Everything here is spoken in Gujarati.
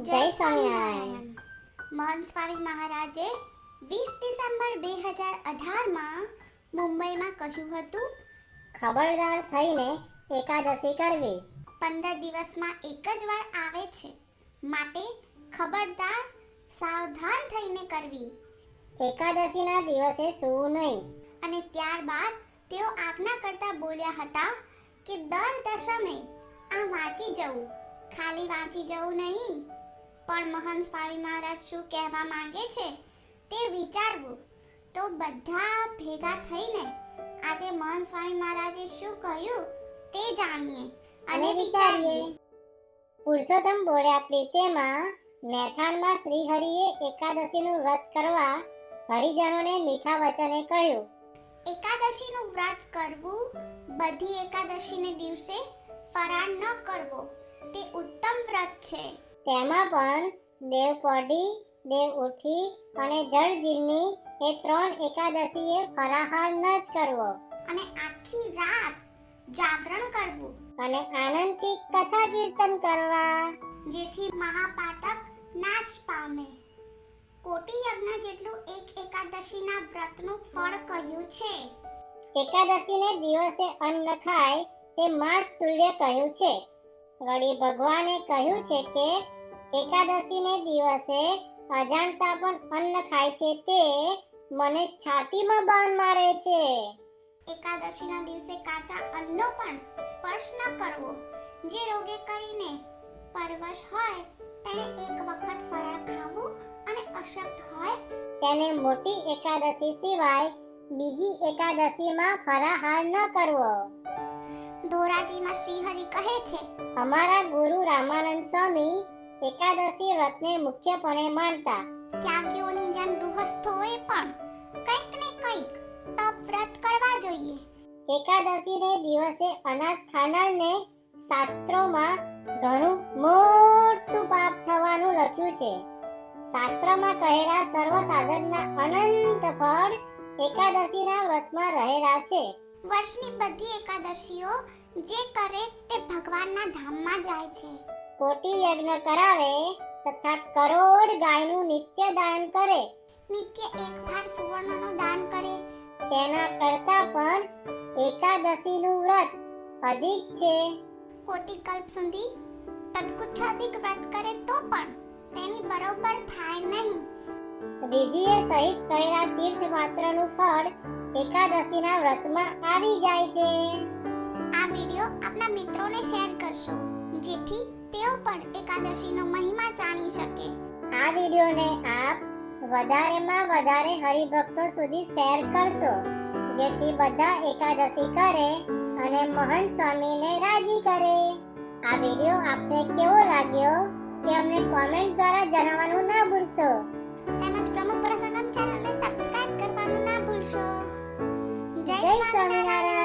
જય સ્વામિનારાયણ. મહંત સ્વામી મહારાજે 20 ડિસેમ્બર 2018માં મુંબઈમાં કહ્યું હતું, ખબરદાર થઈને એકાદશી કરવી. 15 દિવસમાં એક જ વાર આવે છે, માટે ખબરદાર સાવધાન થઈને કરવી. એકાદશીના દિવસે સૂવું નહીં. અને ત્યારબાદ તેઓ આજ્ઞા કરતા બોલ્યા હતા કે દર દશમે આ વાંચી જવું, ખાલી વાંચી જવું નહીં, પણ મહંત સ્વામી મહારાજ શું કહેવા માંગે છે તે વિચારવું. તો બધા ભેગા થઈને આજે મહંત સ્વામી મહારાજે શું કહ્યું તે જાણીએ અને વિચારીએ. પુરુષોત્તમ બોલ્યા પ્રીતેમાં મહેથાણમાં શ્રી હરિએ એકાદશીનું વ્રત કરવા હરિજનોને મીઠા વચને કહ્યું. એકાદશીનું વ્રત કરવું, બધી એકાદશીને દિવસે ફરાળ ન કરવો, તે ઉત્તમ વ્રત છે. તેમાં પણ દેવ કોડી, દેવ ઉઠી અને જળજીરની એ 3 એકાદશીએ ફરાહાર ન જ કરવો અને આખી રાત જાગરણ કરવું અને આનંદથી કથા કીર્તન કરવા, જેથી મહાપાતક નાશ પામે. કોટી યજ્ઞ જેટલું એક એકાદશીના વ્રતનું ફળ કહ્યું છે. એકાદશીને દિવસે અન્ન ખાય તે માંસ તુલ્ય કહ્યું છે. વળી ભગવાને કહ્યું છે કે એકાદશીને દિવસે અજાણતા પણ અન્ન ખાય છે તે મને છાતીમાં બાણ મારે છે. એકાદશીના દિવસે કાચા અન્નનો પણ સ્પર્શ ન કરવો. જે રોગે કરીને પરવશ હોય તેને એક વખત ફરાળ ખાવું અને અશક્ત હોય તેને મોટી એકાદશી સિવાય બીજી એકાદશીમાં ફરાહાર ન કરવો. ધોરાજીમાં શ્રીહરિ કહે છે, અમારા ગુરુ રામાનંદ સ્વામી એકાદશી વ્રતને મુખ્યપણે માનતા. ત્યાગીઓની જેમ ગૃહસ્થોએ પણ કંઈક ને કંઈક તપ વ્રત કરવા જોઈએ. એકાદશીને દિવસે અનાજ ખાનારને શાસ્ત્રોમાં ઘણું મોટું પાપ થવાનું લખ્યું છે. શાસ્ત્રમાં કહેલા સર્વ સાધનના અનંત ફળ એકાદશીના વ્રતમાં રહેલા છે. વર્ષની બધી એકાદશીઓ જે કરે તે ભગવાનના ધામમાં જાય છે. કોટી યજ્ઞ કરાવે તથા કરોડ ગાયનું નિત્ય દાન કરે, નિત્ય એક ભાર સુવર્ણનું દાન કરે, તેના કરતા પણ એકાદશીનું વ્રત અધિક છે. કોટી કલ્પ સુધી તત્કુચ્છાધિક વ્રત કરે તો પણ તેની બરોબર થાય નહીં. વિધિએ સહિત કરેલા તીર્થ માત્રનું ફળ એકાદશીના વ્રતમાં આવી જાય છે. આ વિડિયો આપના મિત્રોને શેર કરશો, જેથી તેઓ પણ એકાદશીનો મહિમા જાણી શકે. આ વિડિયોને આપ વધારેમાં વધારે હરિભક્તો સુધી શેર કરશો, જેથી બધા એકાદશી કરે અને મહંત સ્વામીને રાજી કરે. આ વિડિયો આપને કેવો લાગ્યો તે અમને કોમેન્ટ દ્વારા જણાવવાનું ના ભૂલશો. તેમજ પ્રમુખ પ્રસન્નમ ચેનલને સબસ્ક્રાઇબ કરવાનું ના ભૂલશો. જય જય સ્વામિનારાયણ.